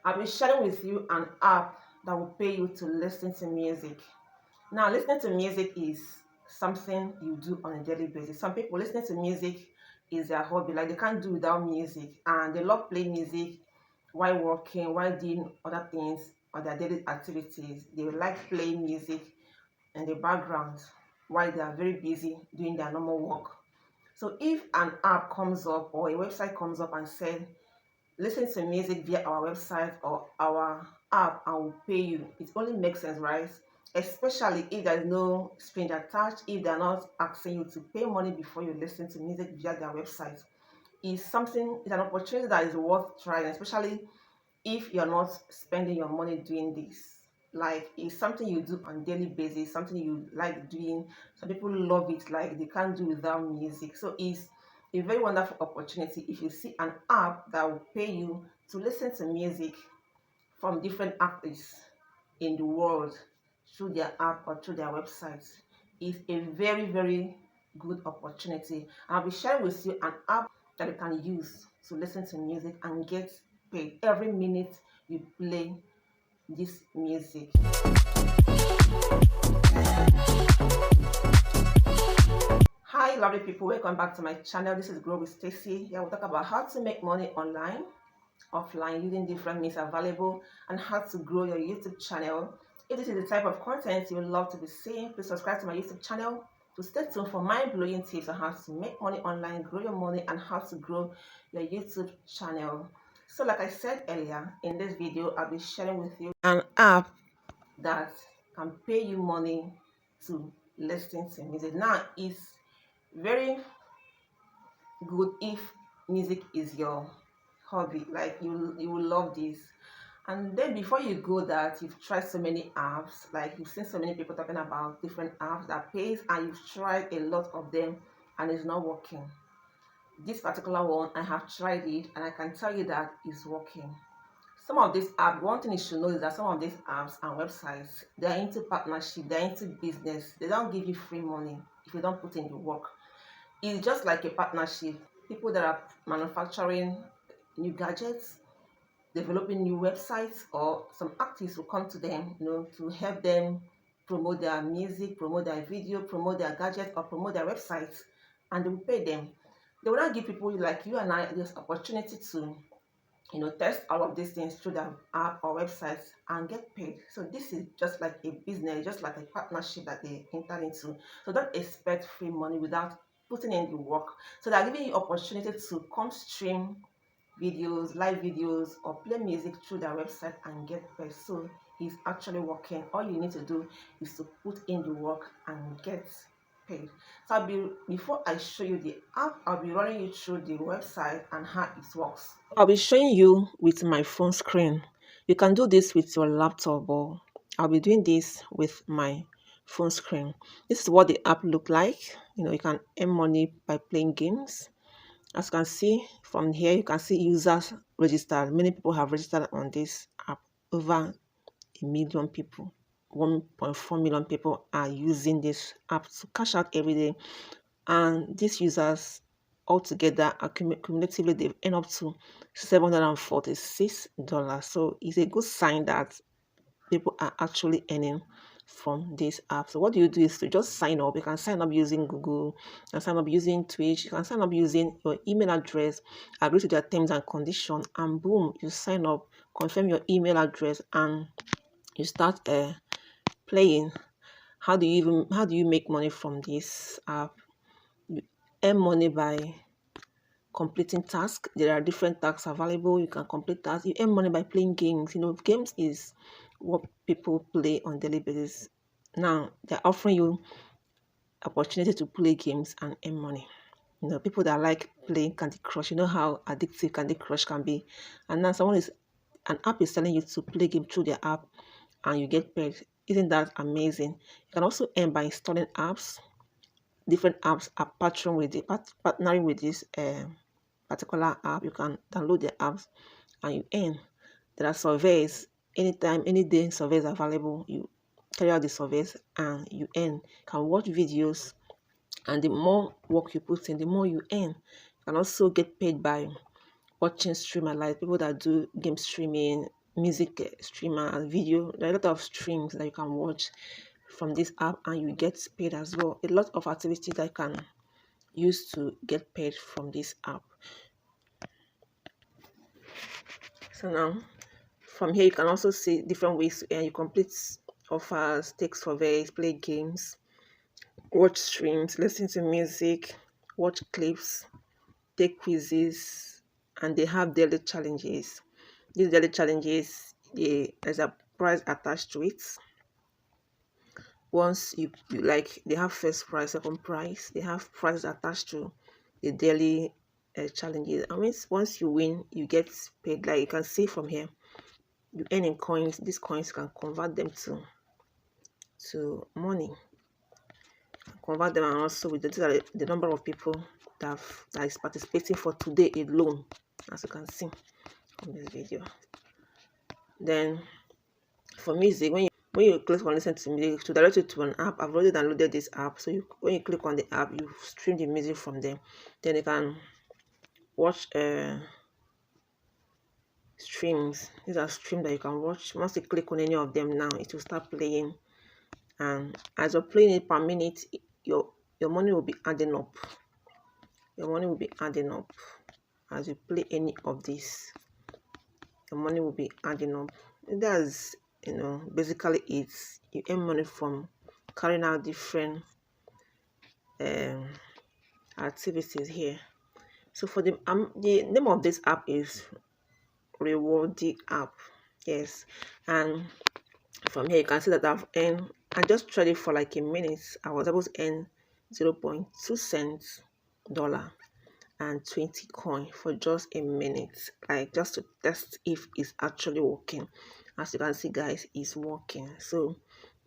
I'll be sharing with you an app that will pay you to listen to music. Now, listening to music is something you do on a daily basis. Some people listening to music is their hobby, like they can't do without music, and they love playing music while working, while doing other things or their daily activities. They would like playing music in the background while they are very busy doing their normal work. So if an app comes up or a website comes up and says listen to music via our website or our app and will pay you, it only makes sense, right? Especially if there's no string attached, if they're not asking you to pay money before you listen to music via their website. It's an opportunity that is worth trying, especially if you're not spending your money doing this. Like it's something you do on daily basis, something you like doing. Some people love it, like they can't do without music. So it's a very wonderful opportunity if you see an app that will pay you to listen to music from different artists in the world through their app or through their website. It's a very, very good opportunity. I'll be sharing with you an app that you can use to listen to music and get paid every minute you play this music. Hi lovely people, welcome back to my channel. This is Grow with Stacy. Here we'll talk about how to make money online, offline, using different means available, and how to grow your YouTube channel. If this is the type of content you would love to be seeing, please subscribe to my YouTube channel to stay tuned for mind-blowing tips on how to make money online, grow your money, and how to grow your YouTube channel. So like I said earlier, in this video I'll be sharing with you an app that can pay you money to listen to music. Now it's very good if music is your hobby, like you will love this. And then before you go that you've tried so many apps, like you've seen so many people talking about different apps that pays, and you've tried a lot of them and it's not working. This particular one, I have tried it and I can tell you that it's working. Some of these apps, one thing you should know is that some of these apps and websites, they're into partnership, they're into business. They don't give you free money if you don't put in the work. It's just like a partnership. People that are manufacturing new gadgets, developing new websites, or some artists will come to them, to help them promote their music, promote their video, promote their gadget, or promote their websites, and they will pay them. They will not give people like you and I this opportunity to test all of these things through their app or websites and get paid. So this is just like a business, just like a partnership that they enter into. So don't expect free money without putting in the work. So they're giving you opportunity to come stream videos, live videos, or play music through their website and get paid. So it's actually working. All you need to do is to put in the work and get paid. So before I show you the app, I'll be running you through the website and how it works. I'll be showing you with my phone screen. You can do this with your laptop, or I'll be doing this with my phone screen. This is what the app look like. You can earn money by playing games. As you can see from here, you can see users registered. Many people have registered on this app. Over a million people, 1.4 million people are using this app to cash out every day. And these users altogether, cumulatively, they've earned up to $746. So it's a good sign that people are actually earning from this app. So what you do is to just sign up. You can sign up using Google, you can sign up using Twitch, you can sign up using your email address, agree to their terms and conditions, and boom, you sign up, confirm your email address, and you start playing. How do you make money from this app? You earn money by completing tasks. There are different tasks available. You can complete tasks. You earn money by playing games. Games is what people play on daily basis. Now they're offering you opportunity to play games and earn money. People that like playing Candy Crush, you know how addictive Candy Crush can be. And now an app is telling you to play game through their app and you get paid. Isn't that amazing? You can also earn by installing apps. Different apps are partnering with this particular app. You can download the apps and you earn. There are surveys anytime, any day. Surveys available. You carry out the surveys and you earn. You can watch videos, and the more work you put in, the more you earn. You can also get paid by watching streamer, like people that do game streaming, music streamer video. There are a lot of streams that you can watch from this app and you get paid as well. A lot of activities that you can use to get paid from this app. So now from here you can also see different ways to earn. You complete offers, take surveys, play games, watch streams, listen to music, watch clips, take quizzes, and they have daily challenges. These daily challenges, there's a prize attached to it. Once you like, they have first prize, second prize, they have prizes attached to the daily challenges. I mean, once you win, you get paid. Like you can see from here, you earn in coins. These coins you can convert them to money. Convert them, and also with the number of people that is participating for today alone, as you can see from this video. Then for music, when you click on listen to music, to direct you to an app, I've already downloaded this app. So when you click on the app, you stream the music from there. Then you can watch streams. These are streams that you can watch. Once you click on any of them now, it will start playing. And as you're playing it per minute, your money will be adding up. Your money will be adding up as you play any of these. Your money will be adding up. That's basically it's you earn money from carrying out different activities here. So for the name of this app is Rewarding app. Yes, and from here you can see that I've earned. I just tried it for like a minute. I was able to earn 0.2 cents dollar and 20 coin for just a minute, like just to test if it's actually working. As you can see, guys, it's working. So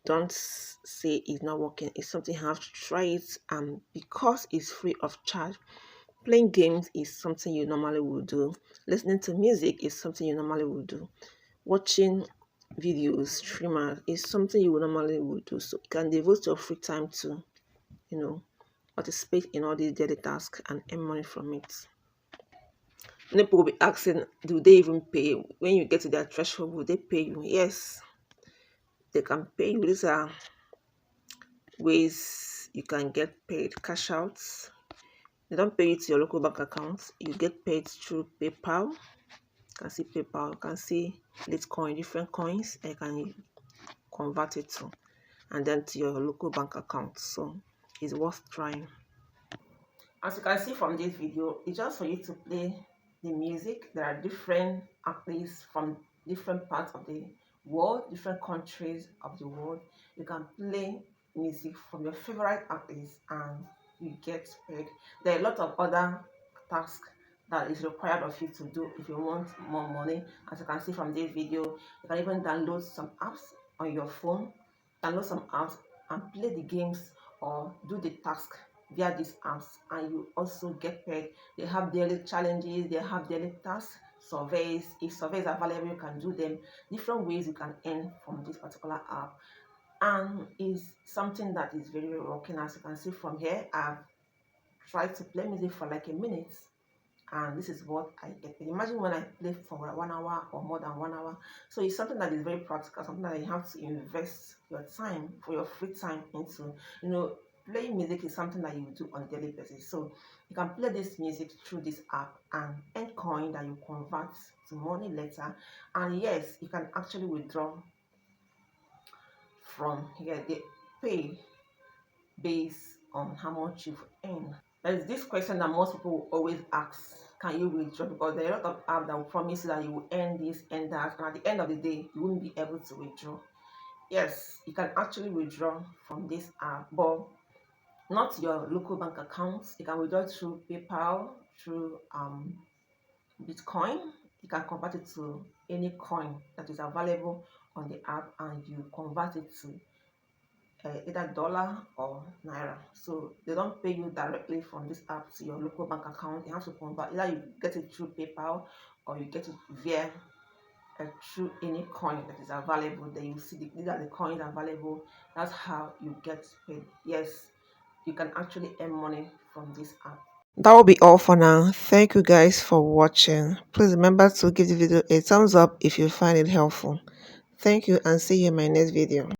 don't say it's not working. It's something you have to try it, and because it's free of charge. Playing games is something you normally would do. Listening to music is something you normally would do. Watching videos, streamers is something you normally would do. So you can devote your free time to, participate in all these daily tasks and earn money from it. Many people will be asking, do they even pay? When you get to their threshold, will they pay you? Yes, they can pay you. These are ways you can get paid. Cash outs. They don't pay you to your local bank account. You get paid through PayPal. You can see PayPal. You can see Litecoin, different coins. And you can convert it to, and then to your local bank account. So it's worth trying. As you can see from this video, it's just for you to play the music. There are different artists from different parts of the world, different countries of the world. You can play music from your favorite artists and you get paid. There are a lot of other tasks that is required of you to do if you want more money. As you can see from this video, you can even download some apps on your phone, download some apps and play the games or do the task via these apps, and you also get paid. They have daily challenges, they have daily tasks, surveys. If surveys are available, you can do them. Different ways you can earn from this particular app, and is something that is very rocking. As you can see from here, I've tried to play music for like a minute, and this is what I get paid. Imagine when I play for 1 hour or more than 1 hour. So it's something that is very practical, something that you have to invest your time for your free time into. Playing music is something that you do on a daily basis. So you can play this music through this app and earn coin that you convert to money later. And yes, you can actually withdraw from here. They pay based on how much you've earned. There's this question that most people will always ask: can you withdraw? Because there are a lot of apps that will promise you that you will earn this and that, and at the end of the day, you won't be able to withdraw. Yes, you can actually withdraw from this app, but not your local bank accounts. You can withdraw through PayPal, through Bitcoin. You can convert it to any coin that is available on the app, and you convert it to either dollar or naira. So they don't pay you directly from this app to your local bank account. You have to convert. Either you get it through PayPal or you get it via through any coin that is available. Then you see these are the coins available. That's how you get paid. Yes, you can actually earn money from this app. That will be all for now. Thank you guys for watching. Please remember to give the video a thumbs up if you find it helpful. Thank you and see you in my next video.